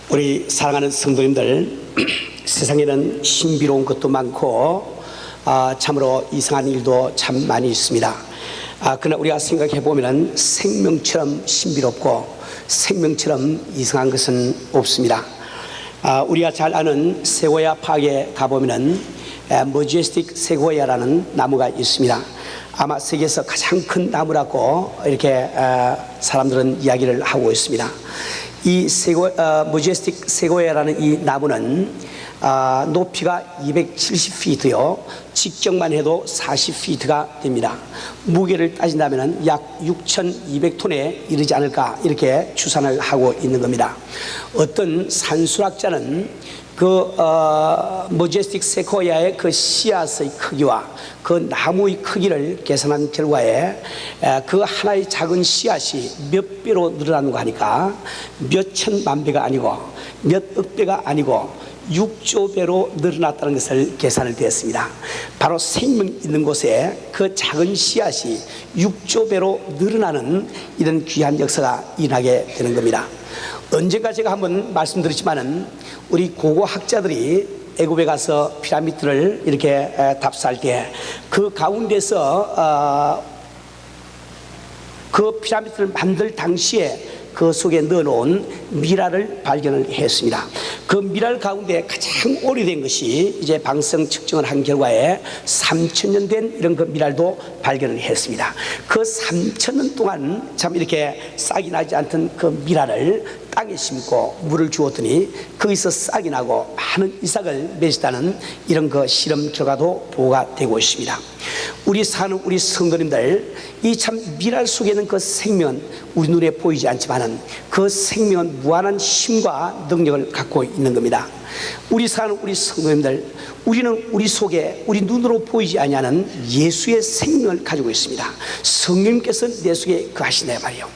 우리 사랑하는 성도님들, 세상에는 신비로운 것도 많고 참으로 이상한 일도 참 많이 있습니다. 그러나 우리가 생각해 보면 생명처럼 신비롭고 생명처럼 이상한 것은 없습니다. 우리가 잘 아는 세고야 파크에 가보면 머제스틱 세고야라는 나무가 있습니다. 아마 세계에서 가장 큰 나무라고 이렇게 사람들은 이야기를 하고 있습니다. 이 머제스틱 세고야라는 이 나무는 높이가 270피트요 직경만 해도 40피트가 됩니다. 무게를 따진다면 약 6,200톤에 이르지 않을까 이렇게 추산을 하고 있는 겁니다. 어떤 산수학자는 머제스틱 세코야의 그 씨앗의 크기와 그 나무의 크기를 계산한 결과에 그 하나의 작은 씨앗이 몇 배로 늘어나는 거 하니까 몇 천만 배가 아니고 몇 억 배가 아니고 6조 배로 늘어났다는 것을 계산을 되었습니다. 바로 생명 있는 곳에 그 작은 씨앗이 6조 배로 늘어나는 이런 귀한 역사가 일어나게 되는 겁니다. 언젠가 제가 한번 말씀드렸지만은 우리 고고 학자들이 애굽에 가서 피라미드를 이렇게 답사할 때 그 가운데서 그 피라미드를 만들 당시에 그 속에 넣어놓은 미랄을 발견을 했습니다. 그 미랄 가운데 가장 오래된 것이 이제 방성 측정을 한 결과에 3,000년 된 이런 그 미랄도 발견을 했습니다. 그 3,000년 동안 참 이렇게 싹이 나지 않던 그 미랄을 땅에 심고 물을 주었더니 거기서 싹이 나고 많은 이삭을 맺었다는 이런 그 실험 결과도 보고가 되고 있습니다. 우리 사는 우리 성도님들, 이 참 미랄 속에 있는 그 생명은 우리 눈에 보이지 않지만은 그 생명은 무한한 힘과 능력을 갖고 있는 겁니다. 우리 사는 우리 성도님들, 우리는 우리 속에 우리 눈으로 보이지 아니하는 예수의 생명을 가지고 있습니다. 성령님께서 내 속에 거하신다 말이에요.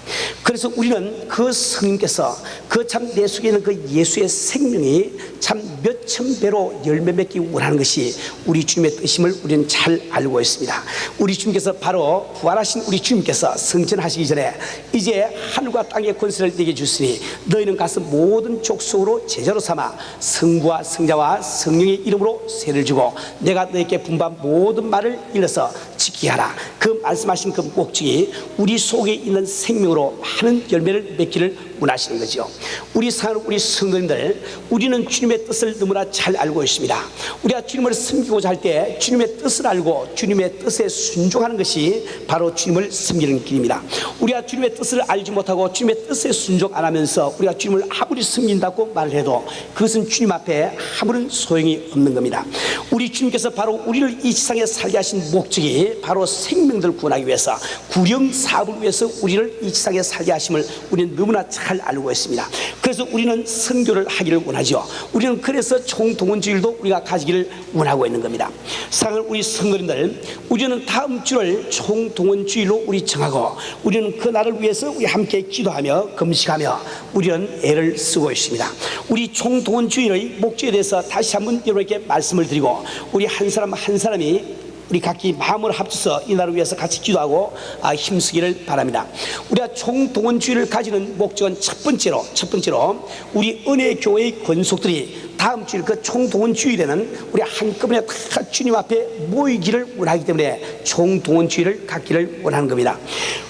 그래서 우리는 그 성령님께서 그 참 내 속에 있는 그 예수의 생명이 참 몇천 배로 열매 맺기 원하는 것이 우리 주님의 뜻임을 우리는 잘 알고 있습니다. 우리 주님께서 바로 부활하신 우리 주님께서 승천하시기 전에 이제 하늘과 땅의 권세를 내게 주시니 너희는 가서 모든 족속으로 제자로 삼아 성부와 성자와 성령의 이름으로 세를 주고 내가 너희에게 분부한 모든 말을 일러서 지키게 하라. 그 말씀하신 그 목적이 우리 속에 있는 생명으로 많은 열매를 맺기를 원하시는 거죠. 우리 사는 우리 성도님들, 우리는 주님의 뜻을 너무나 잘 알고 있습니다. 우리가 주님을 섬기고자 할 때 주님의 뜻을 알고 주님의 뜻에 순종하는 것이 바로 주님을 섬기는 길입니다. 우리가 주님의 뜻을 알지 못하고 주님의 뜻에 순종 안 하면서 우리가 주님을 아무리 섬긴다고 말을 해도 그것은 주님 앞에 아무런 소용이 없는 겁니다. 우리 주님께서 바로 우리를 이 세상에 살게 하신 목적이 바로 생명들을 구원하기 위해서 구령 사업을 위해서 우리를 이 세상에 살게 하심을 우리는 너무나 잘 알고 있습니다. 그래서 우리는 선교를 하기를 원하죠. 우리는 그래서 총동원주일도 우리가 가지기를 원하고 있는 겁니다. 사랑하는 우리 성도님들, 우리는 다음 주를 총동원주일로 우리 정하고 우리는 그 날을 위해서 우리 함께 기도하며 금식하며 우리는 애를 쓰고 있습니다. 우리 총동원주일의 목적에 대해서 다시 한번 여러분에게 말씀을 드리고 우리 한 사람 한 사람이 우리 각기 마음을 합쳐서 이 날을 위해서 같이 기도하고 힘쓰기를 바랍니다. 우리가 총동원주의를 가지는 목적은 첫 번째로 우리 은혜교회의 권속들이 다음 주일 그 총동원주일에는 우리 한꺼번에 다 주님 앞에 모이기를 원하기 때문에 총동원주의를 갖기를 원하는 겁니다.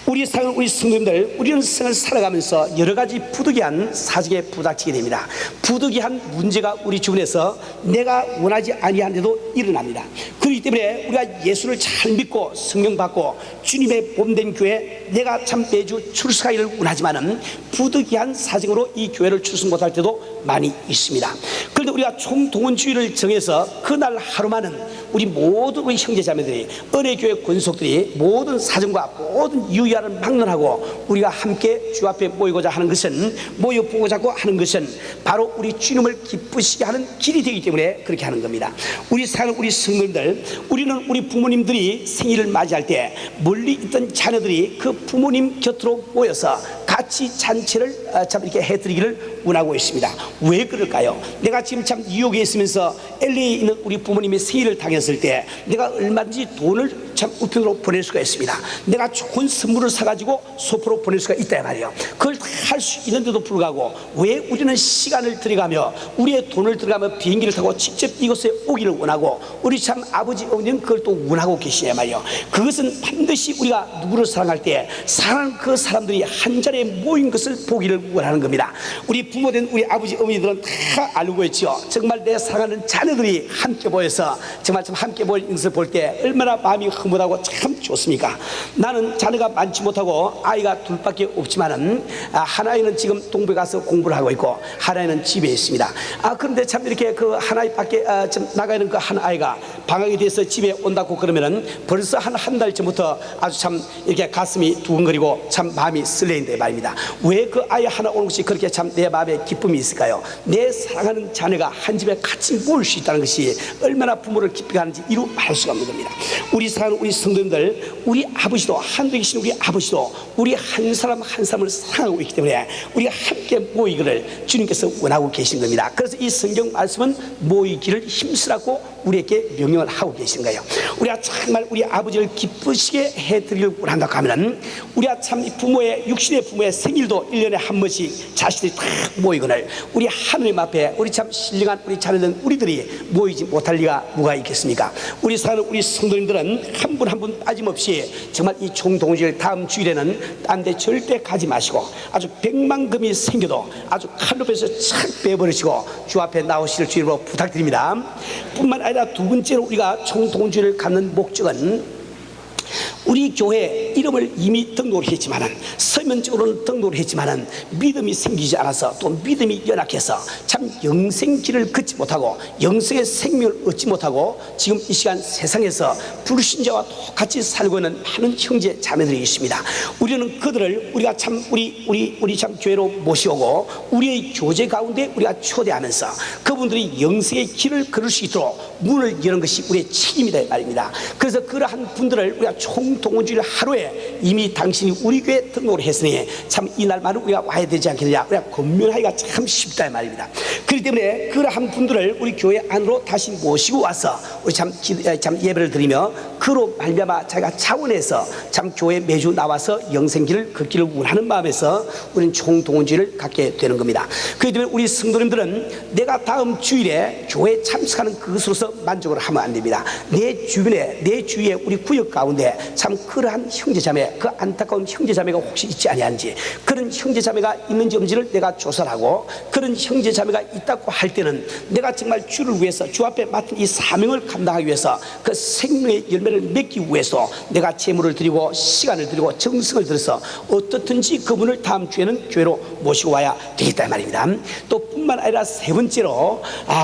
우리 성도님들, 우리는 생을 살아가면서 여러 가지 부득이한 사정에 부닥치게 됩니다. 부득이한 문제가 우리 주변에서 내가 원하지 아니한데도 일어납니다. 그렇기 때문에 우리가 예수를 잘 믿고 성령 받고 주님의 몸된 교회 내가 참 매주 출석하기를 원하지만은 부득이한 사정으로 이 교회를 출석 못할 때도 많이 있습니다. 그런데 우리가 총동원주의를 정해서 그날 하루만은 우리 모든 우리 형제자매들이 은혜교회 권속들이 모든 사정과 모든 이유야를 막론하고 우리가 함께 주 앞에 모이고자 하는 것은 모여보고자 하는 것은 바로 우리 주님을 기쁘시게 하는 길이 되기 때문에 그렇게 하는 겁니다. 우리 사는 우리 성도님들, 우리는 우리 부모님들이 생일을 맞이할 때 멀리 있던 자녀들이 그 부모님 곁으로 모여서 같이 잔치를 참 이렇게 해드리기를 원하고 있습니다. 왜 그럴까요? 내가 지금 참 뉴욕에 있으면서 LA에 있는 우리 부모님이 생일을 당했을 때 내가 얼마든지 돈을 참 우편으로 보낼 수가 있습니다. 내가 좋은 선물을 사가지고 소포로 보낼 수가 있다 말이에요. 그걸 다 할 수 있는데도 불구하고 왜 우리는 시간을 들여가며 우리의 돈을 들여가며 비행기를 타고 직접 이곳에 오기를 원하고 우리 참 아버지 어머니는 그걸 또 원하고 계시냐 말이에요. 그것은 반드시 우리가 누구를 사랑할 때 사랑하는 그 사람들이 한 자리에 모인 것을 보기를 원하는 겁니다. 우리 부모된 우리 아버지 어머니들은 다 알고 있죠. 정말 내 사랑하는 자녀들이 함께 모여서 정말 참 함께 모인 것을 볼 때 얼마나 마음이 흐뭇하고 참 좋습니까? 나는 자녀가 많지 못하고 아이가 둘밖에 없지만은 한 아이는 지금 동부에 가서 공부를 하고 있고 한 아이는 집에 있습니다. 그런데 참 이렇게 그 한 아이 밖에 나가 있는 그 한 아이가 방학이 돼서 집에 온다고 그러면은 벌써 한 달 전부터 아주 참 이렇게 가슴이 두근거리고 참 마음이 설레인데 말입니다. 왜 그 아이 하나 오는 것이 그렇게 참 내 마음에 기쁨이 있을까요? 내 사랑하는 자녀가 한 집에 같이 모일 수 있다는 것이 얼마나 부모를 기쁘게 하는지 이루 말할 수가 없는 겁니다. 우리 사랑하는 우리 성도님들, 우리 아버지도 하늘에 계신 우리 아버지도 우리 한 사람 한 사람을 사랑하고 있기 때문에 우리가 함께 모이기를 주님께서 원하고 계신 겁니다. 그래서 이 성경 말씀은 모이기를 힘쓰라고 우리에게 명령을 하고 계신 거예요. 우리가 정말 우리 아버지를 기쁘시게 해드리길 원한다고 하면은 우리가 참 부모의 육신의 부모의 생일도 1년에 한 번씩 자식들이 다 모이거늘 우리 하느님 앞에 우리 참 신령한 우리 자녀들 우리들이 모이지 못할 리가 뭐가 있겠습니까? 우리 사는 우리 성도님들은 한 분 한 분 빠짐없이 정말 이 총동지를 다음 주일에는 딴 데 절대 가지 마시고 아주 백만금이 생겨도 아주 칼로에서 착 빼버리시고 주 앞에 나오시를 주일로 부탁드립니다. 뿐만 아니라 두 번째로 우리가 총동지를 갖는 목적은 우리 교회 이름을 이미 등록을 했지만은 서면적으로는 등록을 했지만은 믿음이 생기지 않아서 또 믿음이 연약해서 참 영생길을 걷지 못하고 영생의 생명을 얻지 못하고 지금 이 시간 세상에서 불신자와 똑같이 살고 있는 많은 형제 자매들이 있습니다. 우리는 그들을 우리가 참 우리 참 교회로 모시오고 우리의 교제 가운데 우리가 초대하면서 그분들이 영생의 길을 걸을 수 있도록 문을 여는 것이 우리의 책임이다 말입니다. 그래서 그러한 분들을 우리가 총동원주일 하루에 이미 당신이 우리 교회에 등록을 했으니 참 이날만은 우리가 와야 되지 않겠느냐, 우리가 권면하기가 참 쉽다 말입니다. 그렇기 때문에 그러한 분들을 우리 교회 안으로 다시 모시고 와서 우리 참 예배를 드리며 그로 말미암아 자기가 차원에서 참 교회 매주 나와서 영생길을 걷기를 원하는 마음에서 우리는 총동원주의를 갖게 되는 겁니다. 그렇기 때문에 우리 성도님들은 내가 다음 주일에 교회에 참석하는 그것으로서 만족을 하면 안 됩니다. 내 주변에 내 주위에 우리 구역 가운데 참 그러한 형제자매, 그 안타까운 형제자매가 혹시 있지 아니한지, 그런 형제자매가 있는지 없는지를 내가 조사를 하고 그런 형제자매가 있다고 할 때는 내가 정말 주를 위해서 주 앞에 맡은 이 사명을 감당하기 위해서 그 생명의 열매를 맺기 위해서 내가 재물을 드리고 시간을 드리고 정성을 들여서 어떻든지 그분을 다음 주에는 교회로 모시고 와야 되겠다 말입니다. 또 뿐만 아니라 세 번째로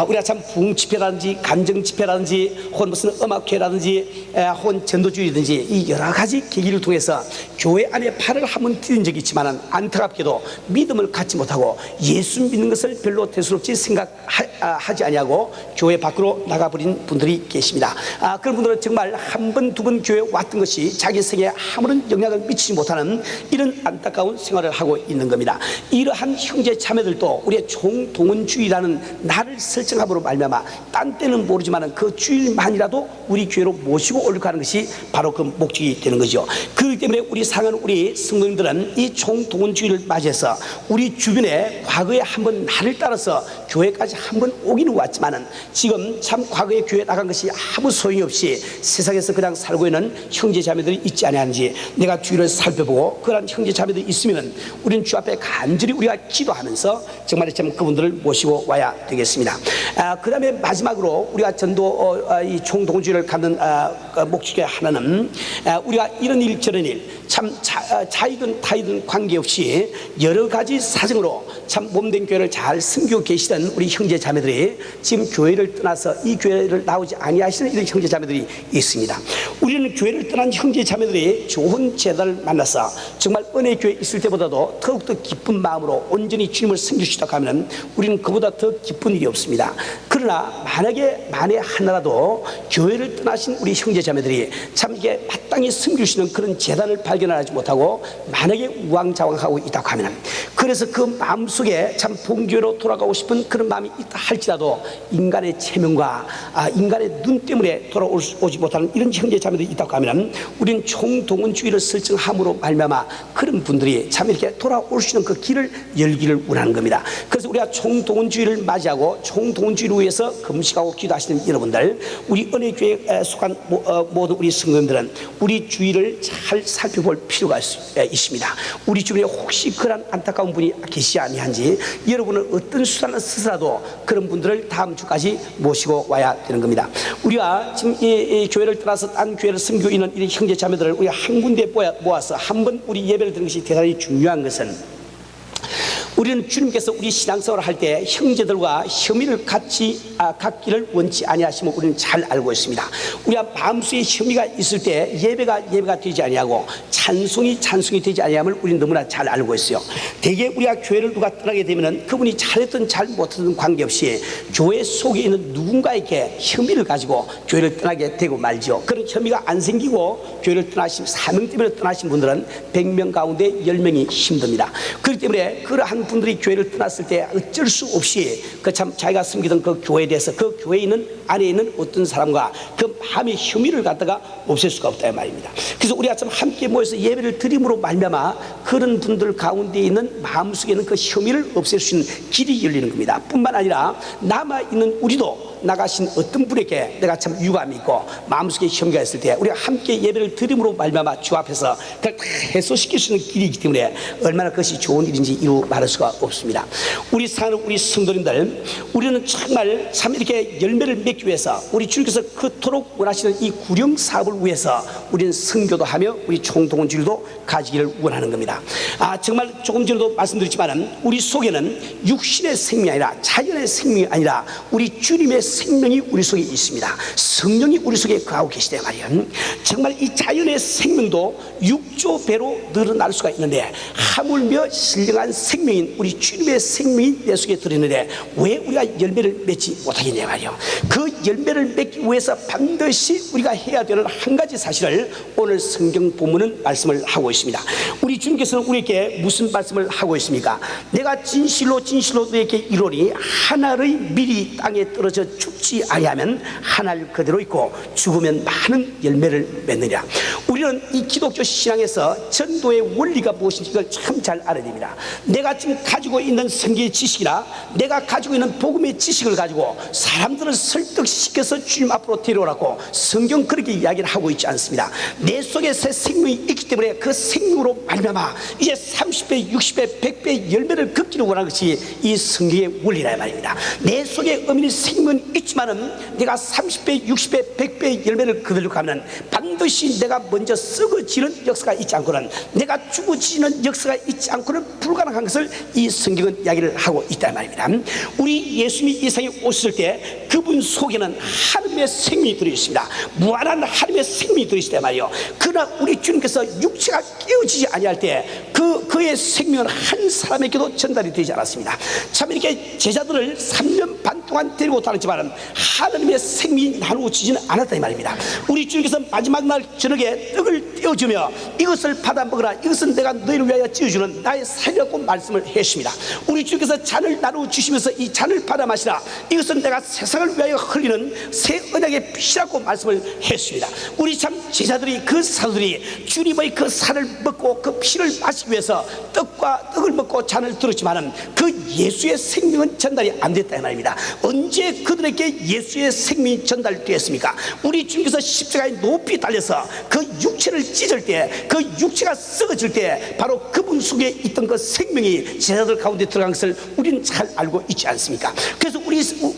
우리가 참 부흥집회라든지 간정집회라든지 혹은 무슨 음악회라든지 혹은 전도주의든지 이 여러 가지 계기를 통해서 교회 안에 발을 한번 디딘 적이 있지만 안타깝게도 믿음을 갖지 못하고 예수 믿는 것을 별로 대수롭지 생각하지 아니하고 교회 밖으로 나가버린 분들이 계십니다. 그런 분들은 정말 한 번, 두 번 교회에 왔던 것이 자기 생애에 아무런 영향을 미치지 못하는 이런 안타까운 생활을 하고 있는 겁니다. 이러한 형제 자매들도 우리의 총동원주의라는 날을 설정함으로 말미암아 딴 때는 모르지만 그 주일만이라도 우리 교회로 모시고 오려고 하는 것이 바로 그 목적이 되는 거죠. 그렇기 때문에 우리 사랑하는 우리 성도님들은 이 총동원주의를 맞이해서 우리 주변에 과거에 한번 나를 따라서 교회까지 한번 오기는 왔지만은 지금 참 과거에 교회 나간 것이 아무 소용이 없이 세상에서 그냥 살고 있는 형제 자매들이 있지 않은지 내가 주위를 살펴보고 그런 형제 자매들이 있으면은 우리는 주 앞에 간절히 우리가 기도하면서 정말 참 그분들을 모시고 와야 되겠습니다. 그 다음에 마지막으로 우리가 전도 이 총동원주의를 갖는 목적 중에 하나는 우리가 이런 일 저런 일 참 자이든 타이든 관계없이 여러 가지 사정으로 참 몸된 교회를 잘 섬기고 계시던 우리 형제 자매들이 지금 교회를 떠나서 이 교회를 나오지 아니하시는 이런 형제 자매들이 있습니다. 우리는 교회를 떠난 형제 자매들이 좋은 제자를 만나서 정말 은혜 교회에 있을 때보다도 더욱더 기쁜 마음으로 온전히 주님을 섬길 수 있다고 하면 우리는 그보다 더 기쁜 일이 없습니다. 그러나 만에 하나라도 교회를 떠나신 우리 형제 자매들이 참 이게 마땅히 섬길 수 있는 그런 재단을 발견하지 못하고 만약에 우왕좌왕하고 있다고 하면 그 그래서 그 마음속에 참 본교회로 돌아가고 싶은 그런 마음이 있다 할지라도 인간의 체면과 인간의 눈 때문에 돌아오지 못하는 이런 형제 자매들이 있다고 하면 우리는 총동원주의를 설정함으로 말미암아 그런 분들이 참 이렇게 돌아올 수 있는 그 길을 열기를 원하는 겁니다. 그래서 우리가 총동원주의를 맞이하고 총동원주의를 위해서 금식하고 기도하시는 여러분들, 우리 은혜교회에 속한 모든 우리 성도님들은 우리 주위를 잘 살펴볼 필요가 있습니다. 우리 주변에 혹시 그런 안타까운 분이 계시지 아니한지 여러분은 어떤 수단을 쓰더라도 그런 분들을 다음 주까지 모시고 와야 되는 겁니다. 우리가 지금 이 교회를 떠나서 딴 교회를 섬기고 있는 이 형제 자매들을 우리가 한 군데 모아서 한번 우리 예배를 드리는 것이 대단히 중요한 것은, 우리는 주님께서 우리 신앙생활을 할 때 형제들과 혐의를 갖기를 원치 아니하심을 우리는 잘 알고 있습니다. 우리가 마음속에 혐의가 있을 때 예배가 되지 아니하고 찬송이 되지 아니함을 우리는 너무나 잘 알고 있어요. 대개 우리가 교회를 누가 떠나게 되면은 그분이 잘했든 잘 못했든 관계없이 교회 속에 있는 누군가에게 혐의를 가지고 교회를 떠나게 되고 말죠. 그런 혐의가 안 생기고 교회를 떠나신, 사명 때문에 떠나신 분들은 100명 가운데 10명이 힘듭니다. 그렇기 때문에 그러한 분들이 교회를 떠났을 때 어쩔 수 없이 그 참 자기가 섬기던 그 교회에 대해서 그 교회에 있는 안에 있는 어떤 사람과 그 마음의 혐의를 갖다가 없앨 수가 없다 이 말입니다. 그래서 우리가 참 함께 모여서 예배를 드림으로 말미암아 그런 분들 가운데 있는 마음속에 있는 그 혐의를 없앨 수 있는 길이 열리는 겁니다. 뿐만 아니라 남아있는 우리도 나가신 어떤 분에게 내가 참 유감이 있고 마음속에 혐의가 있을 때 우리가 함께 예배를 드림으로 말미암아 주 앞에서 그걸 다 해소시킬 수 있는 길이기 때문에 얼마나 그것이 좋은 일인지 이루 말할 수가 없습니다. 우리 사는 우리 성도님들, 우리는 정말 참 이렇게 열매를 맺기 위해서 우리 주님께서 그토록 원하시는 이 구령 사업을 위해서 우리는 선교도 하며 우리 총동원주의도 가지기를 원하는 겁니다. 정말 조금 전에도 말씀드렸지만 우리 속에는 육신의 생명이 아니라 자연의 생명이 아니라 우리 주님의 생명이 우리 속에 있습니다. 성령이 우리 속에 거하고 계시대 말이에요. 정말 이 자연의 생명도 6조 배로 늘어날 수가 있는데 하물며 신령한 생명인 우리 주님의 생명이 내 속에 들어있는데 왜 우리가 열매를 맺지 못하겠냐 말이에요. 그 열매를 맺기 위해서 반드시 우리가 해야 되는 한 가지 사실을 오늘 성경 본문은 말씀을 하고 있습니다. 우리 주님께서는 우리에게 무슨 말씀을 하고 있습니까? 내가 진실로 너에게 이르노니 한 알의 밀이 땅에 떨어져 죽지 아니하면 한 알 그대로 있고 죽으면 많은 열매를 맺느냐. 우리는 이 기독교 신앙에서 전도의 원리가 무엇인지 이걸 참 잘 알아야 됩니다. 내가 지금 가지고 있는 성경의 지식이나 내가 가지고 있는 복음의 지식을 가지고 사람들을 설득시켜서 주님 앞으로 데려오라고 성경 그렇게 이야기를 하고 있지 않습니다. 내 속에 새 생명이 있기 때문에 그 생명으로 말미암아 이제 30배, 60배, 100배 열매를 걷기를 원하는 것이 이 성경의 원리라 말입니다. 내 속에 어머니 생명은 있지만은 내가 30배, 60배, 100배 열매를 거두려고 하면 반드시 내가 먼저 썩어지는 역사가 있지 않고는, 내가 죽어지는 역사가 있지 않고는 불가능한 것을 이 성경은 이야기를 하고 있다 말입니다. 우리 예수님이 이 세상에 오셨을 때 그분 속에는 하나님의 생명이 들어있습니다. 무한한 하나님의 생명이 들어있다 말이에요. 그러나 우리 주님께서 육체가 깨어지지 아니할 때 그의 생명은 한 사람에게도 전달이 되지 않았습니다. 참 이렇게 제자들을 3년 반 동안 데리고 다녔지만 하나님의 생명이 나누어지지는 않았다 이 말입니다. 우리 주님께서 마지막 날 저녁에 떡을 떼어주며 이것을 받아 먹으라, 이것은 내가 너희를 위하여 찌어주는 나의 살이라고 말씀을 했습니다. 우리 주님께서 잔을 나누어 주시면서 이 잔을 받아 마시라, 이것은 내가 세상을 위하여 흘리는 새 언약의 피라고 말씀을 했습니다. 우리 참 제자들이, 그 사도들이 주님의 그 살을 먹고 그 피를 마시기 위해서 떡을 먹고 잔을 들었지만은 그 예수의 생명은 전달이 안 됐다 이 말입니다. 언제 그들에게 예수의 생명이 전달되었습니까? 우리 주님께서 십자가에 높이 달려서 그 육체를 찢을 때, 그 육체가 썩어질 때 바로 그분 속에 있던 그 생명이 제자들 가운데 들어간 것을 우리는 잘 알고 있지 않습니까? 그래서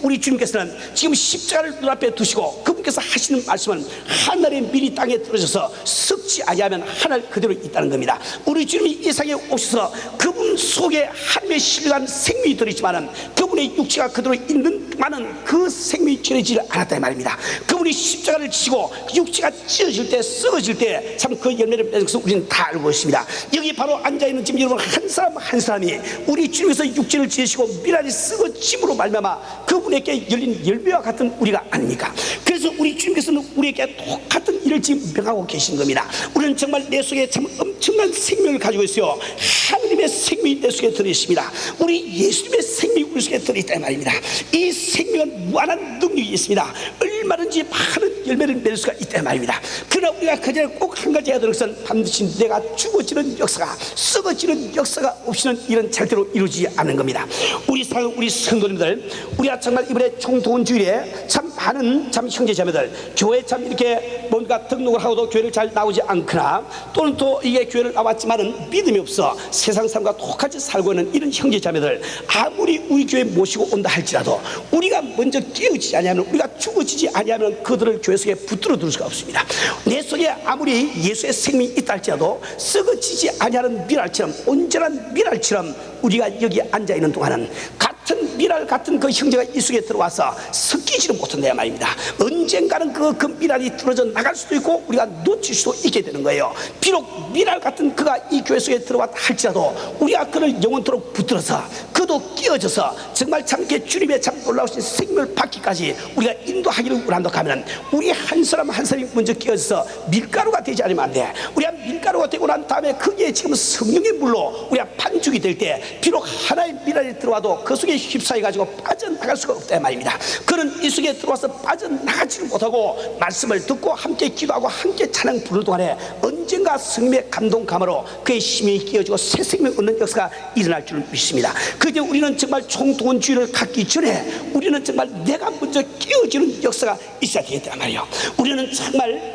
우리 주님께서는 지금 십자가를 눈앞에 두시고 그분께서 하시는 말씀은 하늘의 밀이 땅에 떨어져서 썩지 아니하면 하늘 그대로 있다는 겁니다. 우리 주님이 이 세상에 오셔서 그분 속에 하나님의 신령한 생명이 들어있지만은 그분의 육체가 그대로 있는 동안은 그 생명이 전해지지 않았다 이 말입니다. 그분이 십자가를 지시고 육체가 찢어질 때, 썩어질 때 참 그 열매를 맺는 것을 우리는 다 알고 있습니다. 여기 바로 앉아있는 지금 여러분 한 사람 한 사람이 우리 주님께서 육체를 지으시고 미랄이 썩어짐으로 말미암아 그분에게 열린 열매와 같은 우리가 아닙니까? 그래서 우리 주님께서는 우리에게 똑같은 일을 지금 명하고 계신 겁니다. 우리는 정말 내 속에 참 엄청난 생명을 가지고 있어요. 하느님의 생명이 내 속에 들어있습니다. 우리 예수님의 생명이 우리 속에 들어있다 말입니다. 이 생명은 무한한 능력이 있습니다. 얼마든지 많은 열매를 맺을 수가 있다 말입니다. 그러나 우리가 그전에 꼭 한 가지 해야 되는 것은 반드시 내가 죽어지는 역사가, 썩어지는 역사가 없이는 이런 절대로 이루어지지 않는 겁니다. 우리 성도님들, 우리가 정말 이번에 총동원 주일에 참 많은 참 형제자매들, 교회 참 이렇게 뭔가 등록을 하고도 교회를 잘 나오지 않거나, 또는 또 이게 교회를 나왔지만은 믿음이 없어 세상 사람과 똑같이 살고 있는 이런 형제자매들, 아무리 우리 교회 모시고 온다 할지라도 우리가 먼저 깨어지지 아니하면, 우리가 죽어지지 아니하면 그들을 교회 속에 붙들어 둘 수가 없습니다. 내 속에 아무리 예수의 생명이 있다 할지라도 썩어지지 아니하는 밀알처럼, 온전한 밀알처럼 우리가 여기 앉아있는 동안은 같은 밀알 같은 그 형제가 이 속에 들어와서 섞이지는 못한다 말입니다. 언젠가는 그 밀알이 뚫어져 나갈 수도 있고 우리가 놓칠 수도 있게 되는 거예요. 비록 밀알 같은 그가 이 교회 속에 들어왔다 할지라도 우리가 그를 영원토록 붙들어서 그도 끼어져서 정말 참 이렇게 주님의 참 놀라우신 생명을 받기까지 우리가 인도하기를 원한다고 하면, 우리 한 사람 한 사람이 먼저 끼어져서 밀가루가 되지 않으면 안 돼. 우리가 밀가루가 되고 난 다음에 거기에 지금 성령의 물로 우리가 반죽이 될 때 비록 하나의 밀알이 들어와도 그 속에 휩싸여 가지고 빠져나갈 수가 없다 말입니다. 그는 이 속에 들어와서 빠져나가지를 못하고 말씀을 듣고 함께 기도하고 함께 찬양 부르는 동안에 언젠가 성령의 감동감으로 그의 심이 끼어지고 새 생명 얻는 역사가 일어날 줄 믿습니다. 그때 우리는 정말 총동원주의를 갖기 전에 우리는 정말 내가 먼저 끼어지는 역사가 있어야 되겠단 말이에요. 우리는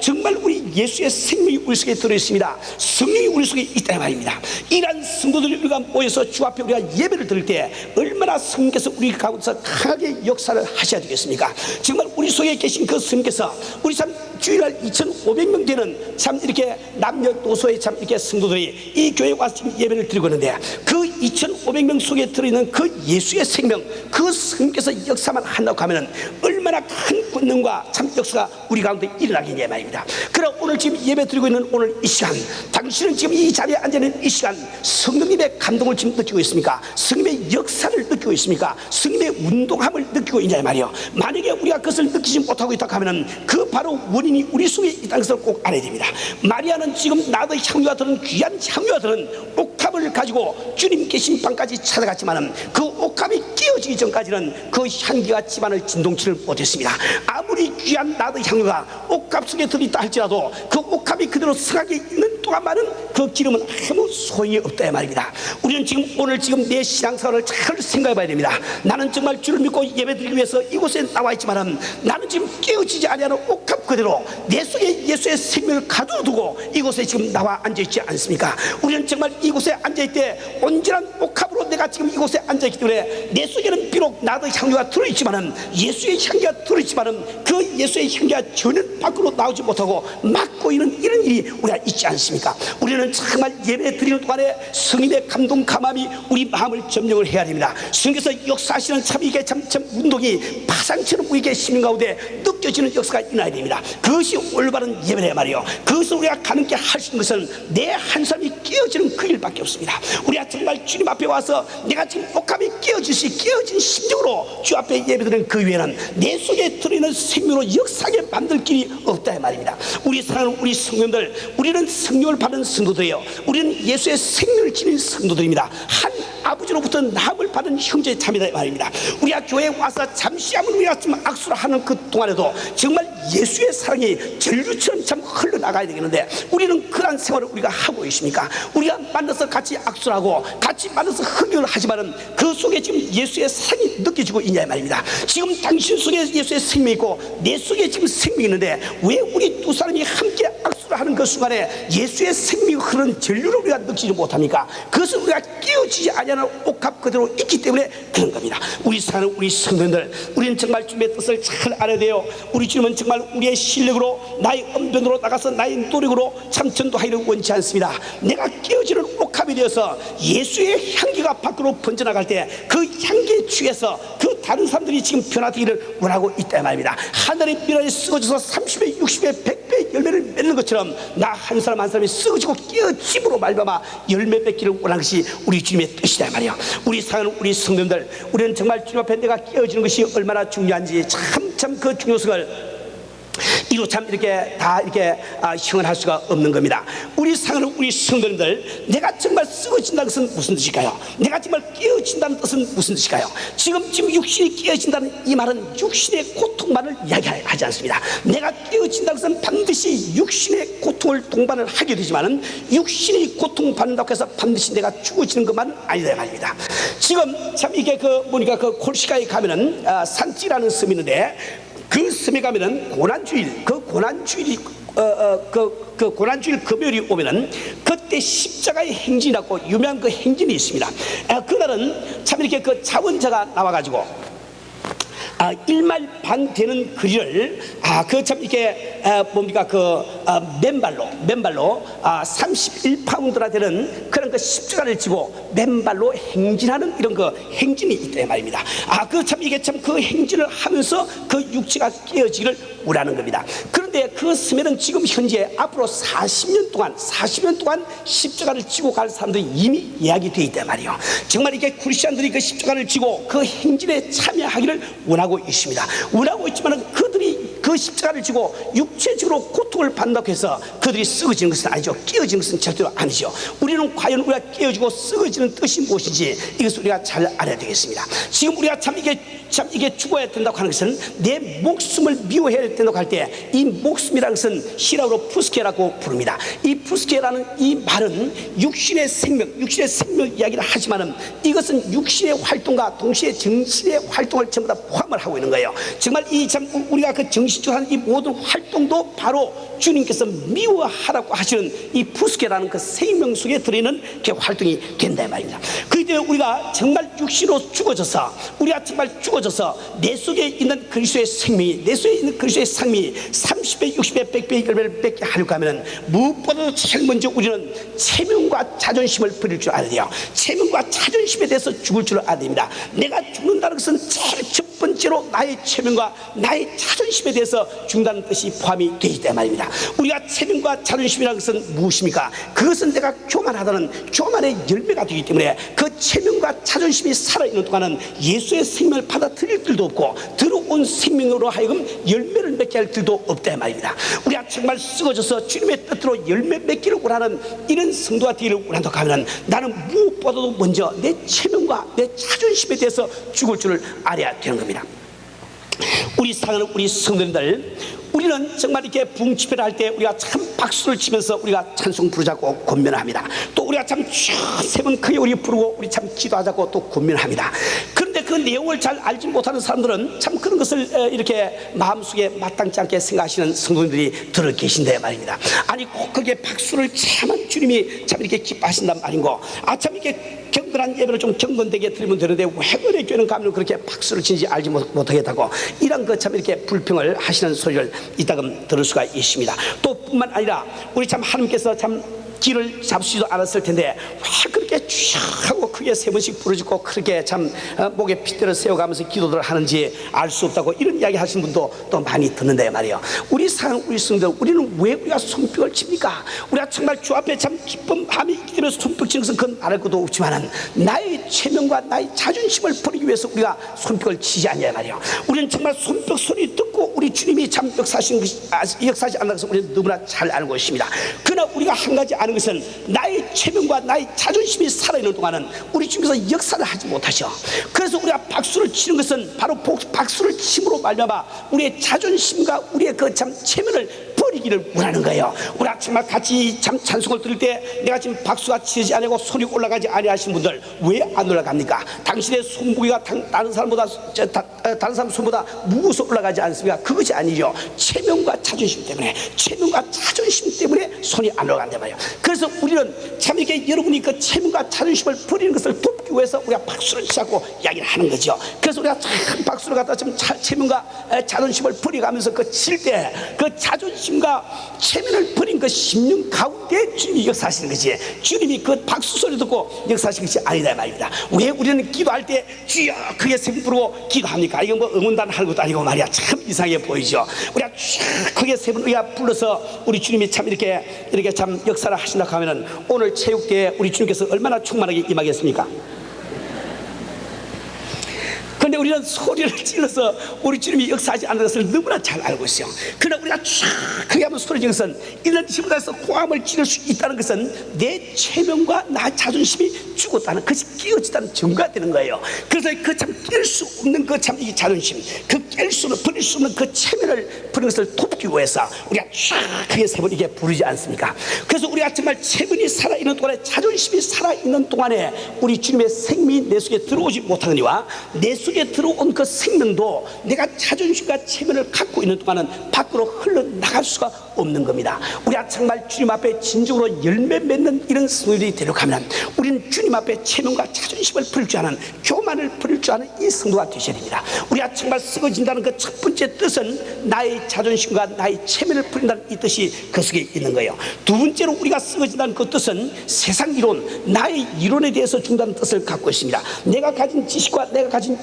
정말 우리 예수의 생명이 우리 속에 들어있습니다. 성령이 우리 속에 있다 말입니다. 이러한 성도들이 우리가 모여서 주 앞에 우리가 예배를 드릴 때 얼마나 성령께서 우리 가운데서 강하게 역사를 하셔야 되겠습니까? 정말 우리 속에 계신 그 성령께서 우리 참 주일날 2,500명 되는 참 이렇게 남녀노소의 참 이렇게 성도들이 이 교회에 와서 지금 예배를 드리고 있는데, 그 2,500명 속에 들어있는 그 예수의 생명, 그 성령께서 역사만 한다고 하면은 얼마나 큰 권능과 참 역사가 우리 가운데 일어나겠냐 말입니다. 그럼 오늘 지금 예배 드리고 있는 오늘 이 시간, 당신은 지금 이 자리에 앉아있는 이 시간 성령님의 감동을 지금 느끼고 있습니까? 성령의 역사를 느끼고 있습니까? 성령의 운동함을 느끼고 있냐 말이요. 만약에 우리가 그것을 느끼지 못하고 있다고 하면은 그 바로 원인이 우리 속에 있다는 것을 꼭 알아야 됩니다. 마리아는 지금 나의 향유가 들은 귀한 향유가 들은 옥합을 가지고 주님 계신 방까지 찾아갔지만은 그 옥합이 깨어지기 전까지는 그 향기가 집안을 진동치를 못했습니다. 아무리 귀한 나의 향유가 옥합 속에 들어있다 할지라도 그 옥합이 그대로 성하게 있는 동안만은 그 기름은 아무 소용이 없다 말입니다. 우리는 지금 오늘 지금 내 신앙생활을 잘 생각해 봐야 됩니다. 나는 정말 주를 믿고 예배드리기 위해서 이곳에 나와 있지만은 나는 지금 깨어지지 아니하는 옥합 그대로 내 속에 예수의 생명을 가두어두고 이곳에 지금 나와 앉아있지 않습니까? 우리는 정말 이곳에 앉아있을 때 온전한 옥합으로 내가 지금 이곳에 앉아있기 때문에 내 속에는 비록 나의 향기가 들어있지만은, 예수의 향기가 들어있지만은 그 예수의 향기가 전혀 밖으로 나오지 못하고 막고 있는 이런 일이 우리가 있지 않습니까? 우리는 정말 예배 드리는 동안에 성령의 감동 감함이 우리 마음을 점령을 해야 됩니다. 성령께서 역사하시는 참 이게 참 운동이 파상처럼 우리에게 심령 가운데 느껴지는 역사가 일어나야 됩니다. 그것이 올바른 예배란 말이에요. 그것을 우리가 가능케 할 수 있는 것은 내 한 사람이 깨어지는 그 일밖에 없습니다. 우리가 정말 주님 앞에 와서 내가 지금 옥합이 깨어진 심정으로 주 앞에 예배드리는 그 위에는 내 속에 들어있는 생명으로 역사하게 만들 길이 없다 말입니다. 우리 사랑하는 우리 성도들, 우리는 성령을 받은 성도들이에요. 우리는 예수의 생명을 지닌 성도들입니다. 한 아버지로부터 나음을 받은 형제 자매다 말입니다. 우리가 교회에 와서 잠시 한번 우리가 좀 악수를 하는 그 동안에도 정말 예수의 사랑이 전류처럼 참 흘러나가야 되겠는데, 우리는 그러한 생활을 우리가 하고 있습니까? 우리가 만나서 같이 악수를 하고 같이 만나서 흡연을 하지만은 그 속에 지금 예수의 사랑이 느껴지고 있냐 말입니다. 지금 당신 속에 예수의 생명이 있고 내 속에 지금 생명이 있는데 왜 우리 두 사람이 함께 악수를 하는 그 순간에 예수의 생명이 흐르는 전류를 우리가 느끼지 못합니까? 그것을 우리가 깨어지지 아니하는 옥합 그대로 있기 때문에 그런 겁니다. 우리 사는 우리 성도들, 우리는 정말 주님의 뜻을 잘 알아야 돼요. 우리 주님은 정말 우리의 실력으로, 나의 언변으로 나가서 나의 노력으로 참 전도하기를 원치 않습니다. 내가 깨어지는 옥합이 되어서 예수의 향기가 밖으로 번져나갈 때 그 향기에 취해서 그 다른 사람들이 지금 변화되기를 원하고 있다 말입니다. 하늘의 미랄이 썩어져서 30배, 60배, 100배 열매를 맺는 것처럼 나 한 사람 한 사람이 썩어지고 깨어짐으로 말미암아 열매 맺기를 원하는 것이 우리 주님의 뜻이다 말이에요. 우리 사는 우리 성도들, 우리는 정말 주님 앞에 내가 깨어지는 것이 얼마나 중요한지 참 그 중요성을 이거 참 이렇게 다 이렇게 형언할 수가 없는 겁니다. 우리 사랑하는 우리 성도님들, 내가 정말 쓰러진다는 것은 무슨 뜻일까요? 내가 정말 깨어진다는 뜻은 무슨 뜻일까요? 지금 육신이 깨어진다는 이 말은 육신의 고통만을 이야기하지 않습니다. 내가 깨어진다는 것은 반드시 육신의 고통을 동반을 하게 되지만은 육신이 고통받는다고 해서 반드시 내가 죽어지는 것만은 아니다 말입니다. 지금 참 이게 보니까 콜시카에 가면은 산지라는 섬이 있는데, 그 섬에 가면은 고난주일, 고난주일 금요일이 오면은 그때 십자가의 행진이라고 유명한 행진이 있습니다. 그날은 참 이렇게 자원자가 나와가지고 1마일 반 되는 거리를 참 이렇게 뭡니까 맨발로 31파운드나 되는 그런 십자가를 지고 맨발로 행진하는 이런 행진이 있다 말입니다. 참 이게 참 그 행진을 하면서 그 육체가 깨어지기를 원하는 겁니다. 그런데 그 섬에는 지금 현재 앞으로 40년 동안 십자가를 지고 갈 사람들이 이미 예약이 되어 있단 말이에요. 정말 이게 크리스천들이 그 십자가를 지고 그 행진에 참여하기를 원하고 있습니다. 원하고 있지만 그들이 그 십자가를 지고 육체적으로 고통을 받는다고 해서 그들이 쓰러지는 것은 아니죠. 깨어지는 것은 절대로 아니죠. 우리는 과연 우리가 깨어지고 쓰러지는 뜻이 무엇인지 이것을 우리가 잘 알아야 되겠습니다. 지금 우리가 참 이게 죽어야 된다고 하는 것은 내 목숨을 미워해야 된다고 할 때 이 목숨이라는 것은 히라우로 푸스케라고 부릅니다. 이 푸스케라는 이 말은 육신의 생명 이야기를 하지만은 이것은 육신의 활동과 동시에 정신의 활동을 전부 다 포함을 하고 있는 거예요. 정말 우리가 그 정신적으로 하는 이 모든 활동도 바로 주님께서 미워하라고 하시는 이 푸스케라는 그 생명 속에 들어있는 그 활동이 된다 말입니다. 그렇기 때문에 우리가 정말 육신으로 죽어져서 내 속에 있는 그리스도의 생명이, 내 속에 있는 그리스도의 삶이 30배, 60배, 100배, 10배를 뺏게 하려고 하면 무엇보다도 제일 먼저 우리는 체면과 자존심을 버릴 줄 알아야 돼요. 체면과 자존심에 대해서 죽을 줄 알아야 됩니다. 내가 죽는다는 것은 제일 첫 번째로 나의 체면과 나의 자존심에 대해서 죽는다는 뜻이 포함이 되어 있단 말입니다. 우리가 체면과 자존심이라는 것은 무엇입니까? 그것은 내가 교만하다는 교만의 열매가 되기 때문에 그 체면과 자존심이 살아있는 동안은 예수의 생명을 받아들일 길도 없고 들어온 생명으로 하여금 열매를 맺게 할 길도 없다 말입니다. 우리가 정말 쓰러져서 주님의 뜻대로 열매 맺기를 원하는 이런 성도가 되기를 원한다고 하면 나는 무엇보다도 먼저 내 체면과 내 자존심에 대해서 죽을 줄을 알아야 되는 겁니다. 우리 사랑하는 우리 성도님들, 우리는 정말 이렇게 부흥 집회를 할 때 우리가 참 박수를 치면서 우리가 찬송 부르자고 권면합니다. 또 우리가 참 세 번 크게 우리 부르고 우리 참 기도하자고 또 권면합니다. 그런데 그 내용을 잘 알지 못하는 사람들은 참 그런 것을 이렇게 마음속에 마땅치 않게 생각하시는 성도님들이 들어 계신데 말입니다. 아니 꼭 그게 박수를 차면 주님이 참 이렇게 기뻐하신단 말인고, 참 이렇게 경건한 예배를 좀 경건되게 드리면 되는데 왜 그래 교회는 가면 그렇게 박수를 치는지 알지 못하겠다고 이런 참 이렇게 불평을 하시는 소리를 이따금 들을 수가 있습니다. 또 뿐만 아니라 우리 참 하나님께서 참 길을 잡수지도 않았을 텐데 왜 그렇게 쫙 하고 크게 세 번씩 부르짖고 그렇게 참 목에 핏대를 세워가면서 기도를 하는지 알 수 없다고 이런 이야기 하시는 분도 또 많이 듣는데 말이에요. 우리 성들, 우리는 왜 우리가 손뼉을 칩니까? 우리가 정말 주 앞에 참 기쁨함이 있기 때문에 손뼉 치는 것은 그건 말할 것도 없지만은 나의 체면과 나의 자존심을 버리기 위해서 우리가 손뼉을 치지 않냐 말이에요. 우리는 정말 손뼉 소리 듣고 우리 주님이 참 역사하지 않는 것을 우리는 너무나 잘 알고 있습니다. 그러나 우리가 한 가지 아는 것은 나의 체면과 나의 자존심이 살아있는 동안은 우리 주님께서 역사를 하지 못하셔. 그래서 우리가 박수를 치는 것은 바로 박수를 침으로 말미암아 우리의 자존심과 우리의 그 참 체면을 버리기를 원하는 거예요. 우리가 정말 같이 참 찬송을 들을 때 내가 지금 박수가 치지 않고 손이 올라가지 아니하신 분들 왜 안 올라갑니까? 당신의 손무게가 다른 사람 손보다 무거워서 올라가지 않습니까? 그것이 아니죠. 체면과 자존심 때문에, 체면과 자존심 때문에 손이 안 올라간단 말이에요. 그래서 우리는 참 이렇게 여러분이 그 체면과 자존심을 버리는 것을 돕기 위해서 우리가 박수를 치자고 이야기를 하는 거죠. 그래서 우리가 참 박수를 갖다 좀 체면과 자존심을 버려가면서 칠 때 그 자존심과 체면을 버린 그 심령 가운데 주님이 역사하시는 것이, 주님이 그 박수 소리 듣고 역사하시는 것이 아니다 말입니다. 왜 우리는 기도할 때 주여 크게 세번 부르고 기도합니까? 이건 뭐 응원단 하는 것도 아니고 말이야. 참 이상해 보이죠. 우리가 크게 세번 우리가 불러서 우리 주님이 참 이렇게 참 역사를 하신다고 하면은 오늘 체육대에 우리 주님께서 얼마나 충만하게 임하겠습니까? 그런데 우리는 소리를 질러서 우리 주님이 역사하지 않는 것을 너무나 잘 알고 있어요. 그러나 우리가 쫙 크게 한번 소리 지르는 것은 이런 힘으로서 고함을 지를 수 있다는 것은 내 체면과 나 자존심이 죽었다는, 그것이 깨어졌다는 증거가 되는 거예요. 그래서 그 참 깰 수 없는 그 참 이 자존심, 그 깰 수 없는, 버릴 수 없는 그 체면을 버리는 것을 돕기 위해서 우리가 쫙 크게 세 번 이게 부르지 않습니까? 그래서 우리가 정말 체면이 살아있는 동안에, 자존심이 살아있는 동안에 우리 주님의 생명이 내 속에 들어오지 못하느니와 내 속에 들어온 그 생명도 내가 자존심과 체면을 갖고 있는 동안은 밖으로 흘러나갈 수가 없는 겁니다. 우리가 정말 주님 앞에 진정으로 열매 맺는 이런 성도들이 되려고 하면 우리는 주님 앞에 체면과 자존심을 버릴 줄 아는, 교만을 버릴 줄 아는 이 성도가 되셔야 됩니다. 우리가 정말 썩어진다는 그 첫 번째 뜻은 나의 자존심과 나의 체면을 버린다는 이 뜻이 그 속에 있는 거예요. 두 번째로 우리가 썩어진다는 그 뜻은 세상 이론, 나의 이론에 대해서 죽는다는 뜻을 갖고 있습니다. 내가 가진 지식과 내가 가진